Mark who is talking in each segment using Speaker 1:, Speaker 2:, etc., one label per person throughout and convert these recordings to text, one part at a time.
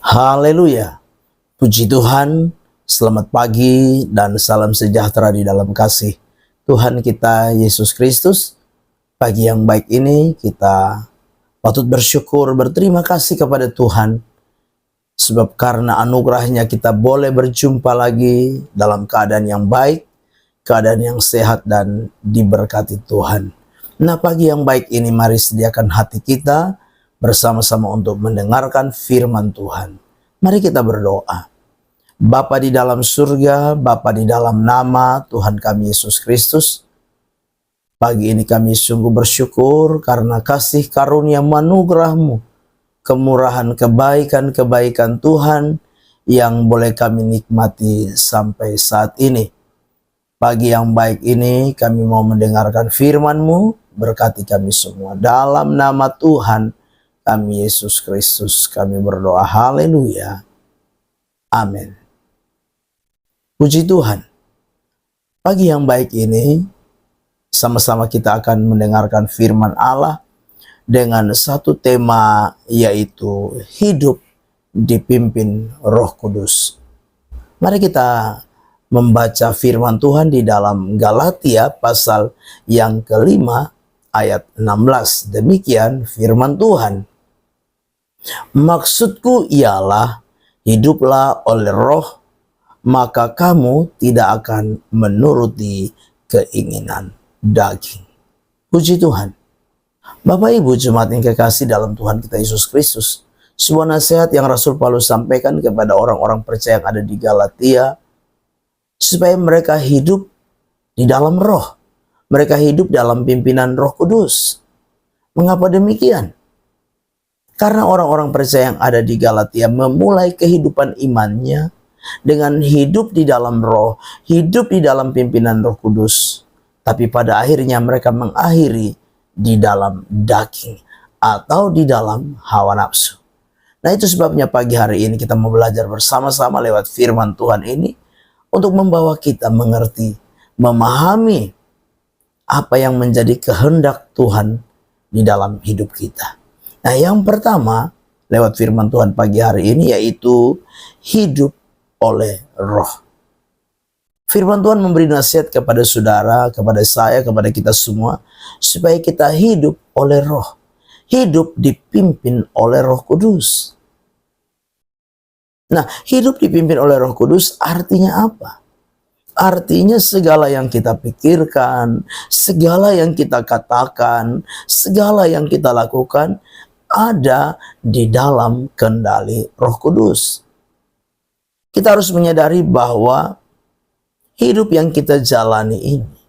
Speaker 1: Haleluya. Puji Tuhan, selamat pagi dan salam sejahtera di dalam kasih Tuhan kita Yesus Kristus. Pagi yang baik ini kita patut bersyukur, berterima kasih kepada Tuhan. Sebab karena anugerahnya kita boleh berjumpa lagi dalam keadaan yang baik, keadaan yang sehat dan diberkati Tuhan. Nah, pagi yang baik ini mari sediakan hati kita bersama-sama untuk mendengarkan firman Tuhan. Mari kita berdoa. Bapa di dalam surga, Bapa di dalam nama Tuhan kami Yesus Kristus, pagi ini kami sungguh bersyukur karena kasih karunia anugerah-Mu, kemurahan kebaikan-kebaikan Tuhan yang boleh kami nikmati sampai saat ini. Pagi yang baik ini kami mau mendengarkan firman-Mu, berkati kami semua. Dalam nama Tuhan kami Yesus Kristus kami berdoa. Haleluya. Amin. Puji Tuhan. Pagi yang baik ini sama-sama kita akan mendengarkan firman Allah dengan satu tema, yaitu hidup dipimpin Roh Kudus. Mari kita membaca firman Tuhan di dalam Galatia pasal yang kelima ayat 16. Demikian firman Tuhan. Maksudku ialah hiduplah oleh roh, maka kamu tidak akan menuruti keinginan daging. Puji Tuhan. Bapak Ibu jemaat yang kekasih dalam Tuhan kita Yesus Kristus, sebuah nasihat yang Rasul Paulus sampaikan kepada orang-orang percaya yang ada di Galatia, supaya mereka hidup di dalam roh. Mereka hidup dalam pimpinan Roh Kudus. Mengapa demikian? Karena orang-orang percaya yang ada di Galatia memulai kehidupan imannya dengan hidup di dalam roh, hidup di dalam pimpinan Roh Kudus. Tapi pada akhirnya mereka mengakhiri di dalam daging atau di dalam hawa nafsu. Nah, itu sebabnya pagi hari ini kita mau belajar bersama-sama lewat firman Tuhan ini untuk membawa kita mengerti, memahami apa yang menjadi kehendak Tuhan di dalam hidup kita. Nah, yang pertama lewat firman Tuhan pagi hari ini yaitu hidup oleh roh. Firman Tuhan memberi nasihat kepada saudara, kepada saya, kepada kita semua, supaya kita hidup oleh roh. Hidup dipimpin oleh Roh Kudus. Nah, hidup dipimpin oleh Roh Kudus artinya apa? Artinya segala yang kita pikirkan, segala yang kita katakan, segala yang kita lakukan ada di dalam kendali Roh Kudus. Kita harus menyadari bahwa hidup yang kita jalani ini,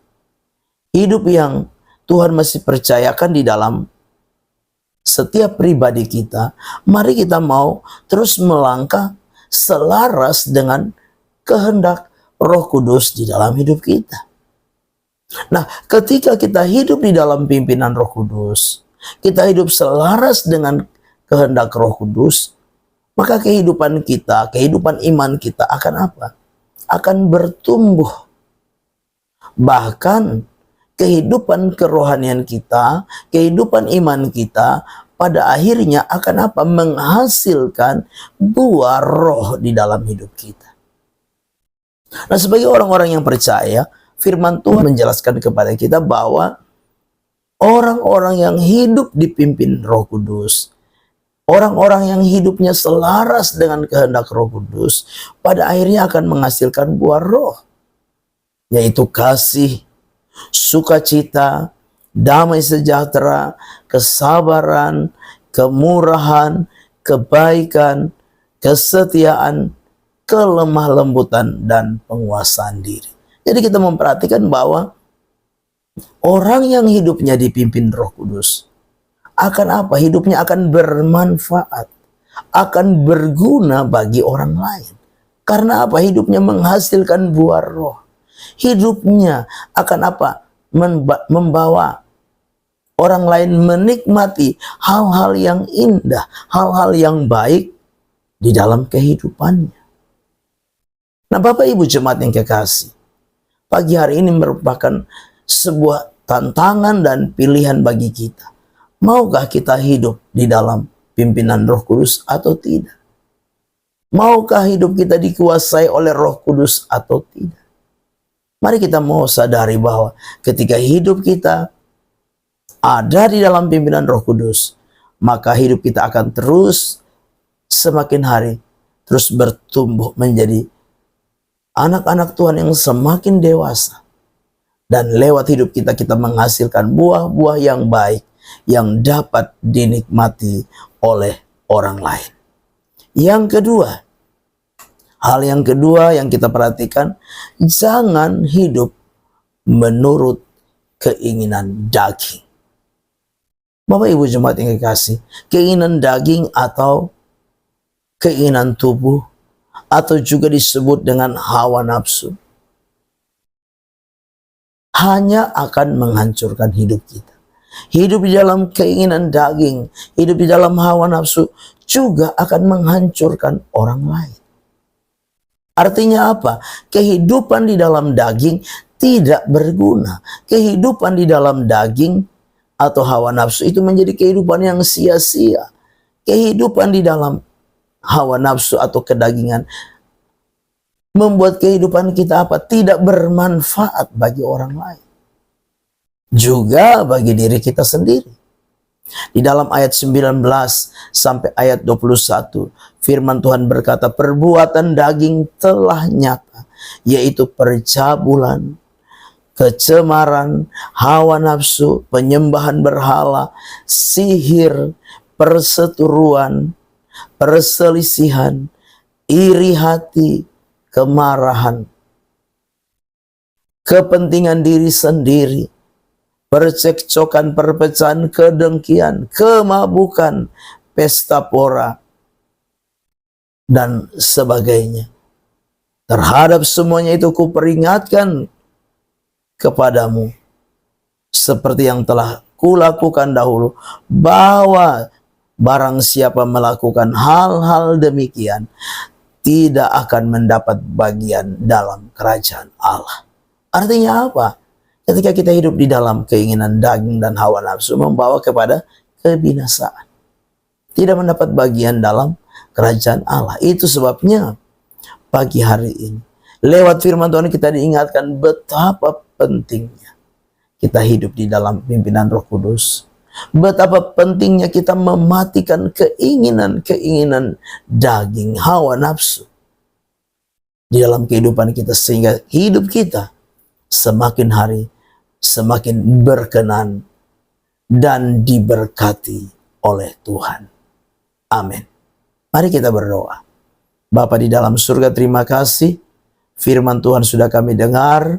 Speaker 1: hidup yang Tuhan masih percayakan di dalam setiap pribadi kita, mari kita mau terus melangkah selaras dengan kehendak Roh Kudus di dalam hidup kita. Nah, ketika kita hidup di dalam pimpinan Roh Kudus, kita hidup selaras dengan kehendak Roh Kudus, maka kehidupan kita, kehidupan iman kita akan apa? Akan bertumbuh. Bahkan kehidupan kerohanian kita, kehidupan iman kita pada akhirnya akan apa? Menghasilkan buah roh di dalam hidup kita. Nah, sebagai orang-orang yang percaya, firman Tuhan menjelaskan kepada kita bahwa orang-orang yang hidup dipimpin Roh Kudus, orang-orang yang hidupnya selaras dengan kehendak Roh Kudus, pada akhirnya akan menghasilkan buah roh, yaitu kasih, sukacita, damai sejahtera, kesabaran, kemurahan, kebaikan, kesetiaan, kelemah lembutan, dan penguasaan diri. Jadi kita memperhatikan bahwa orang yang hidupnya dipimpin Roh Kudus akan apa? Hidupnya akan bermanfaat, akan berguna bagi orang lain. Karena apa? Hidupnya menghasilkan buah roh. Hidupnya akan apa? Membawa orang lain menikmati hal-hal yang indah, hal-hal yang baik di dalam kehidupannya. Nah, Bapak Ibu jemaat yang kekasih, pagi hari ini merupakan sebuah tantangan dan pilihan bagi kita. Maukah kita hidup di dalam pimpinan Roh Kudus atau tidak? Maukah hidup kita dikuasai oleh Roh Kudus atau tidak? Mari kita mau sadari bahwa ketika hidup kita ada di dalam pimpinan Roh Kudus, maka hidup kita akan terus semakin hari terus bertumbuh menjadi anak-anak Tuhan yang semakin dewasa. Dan lewat hidup kita, kita menghasilkan buah-buah yang baik yang dapat dinikmati oleh orang lain. Yang kedua, hal yang kedua yang kita perhatikan, jangan hidup menurut keinginan daging. Bapak Ibu jemaat yang kekasih, keinginan daging atau keinginan tubuh atau juga disebut dengan hawa nafsu hanya akan menghancurkan hidup kita. Hidup di dalam keinginan daging, hidup di dalam hawa nafsu juga akan menghancurkan orang lain. Artinya apa? Kehidupan di dalam daging tidak berguna. Kehidupan di dalam daging atau hawa nafsu itu menjadi kehidupan yang sia-sia. Kehidupan di dalam hawa nafsu atau kedagingan membuat kehidupan kita apa? Tidak bermanfaat bagi orang lain. Juga bagi diri kita sendiri. Di dalam ayat 19 sampai ayat 21, firman Tuhan berkata, perbuatan daging telah nyata, yaitu percabulan, kecemaran, hawa nafsu, penyembahan berhala, sihir, perseteruan, perselisihan, iri hati, kemarahan, kepentingan diri sendiri, percekcokan, perpecahan, kedengkian, kemabukan, pesta pora, dan sebagainya. Terhadap semuanya itu kuperingatkan kepadamu, seperti yang telah kulakukan dahulu, bahwa barang siapa melakukan hal-hal demikian, tidak akan mendapat bagian dalam kerajaan Allah. Artinya apa? Ketika kita hidup di dalam keinginan daging dan hawa nafsu, membawa kepada kebinasaan. Tidak mendapat bagian dalam kerajaan Allah. Itu sebabnya pagi hari ini, lewat firman Tuhan kita diingatkan betapa pentingnya kita hidup di dalam pimpinan Roh Kudus. Betapa pentingnya kita mematikan keinginan-keinginan daging, hawa nafsu di dalam kehidupan kita, sehingga hidup kita semakin hari semakin berkenan dan diberkati oleh Tuhan. Amin. Mari kita berdoa. Bapa di dalam surga, terima kasih firman Tuhan sudah kami dengar.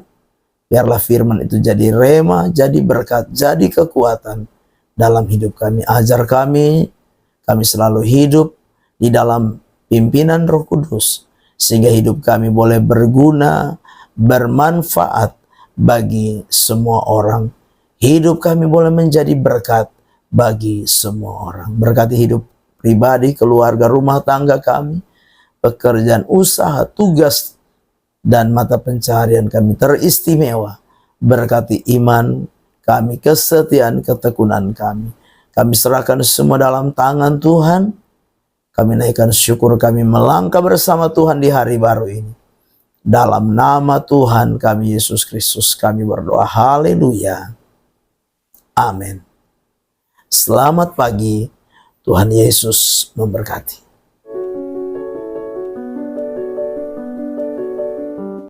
Speaker 1: Biarlah firman itu jadi rema, jadi berkat, jadi kekuatan dalam hidup kami. Ajar kami selalu hidup di dalam pimpinan Roh Kudus, sehingga hidup kami boleh berguna, bermanfaat bagi semua orang. Hidup kami boleh menjadi berkat bagi semua orang. Berkati hidup pribadi, keluarga, rumah tangga kami, pekerjaan, usaha, tugas, dan mata pencaharian kami teristimewa. Berkati iman kami, kesetiaan, ketekunan kami. Kami serahkan semua dalam tangan Tuhan. Kami naikkan syukur kami melangkah bersama Tuhan di hari baru ini. Dalam nama Tuhan kami Yesus Kristus kami berdoa. Haleluya. Amin. Selamat pagi. Tuhan Yesus memberkati.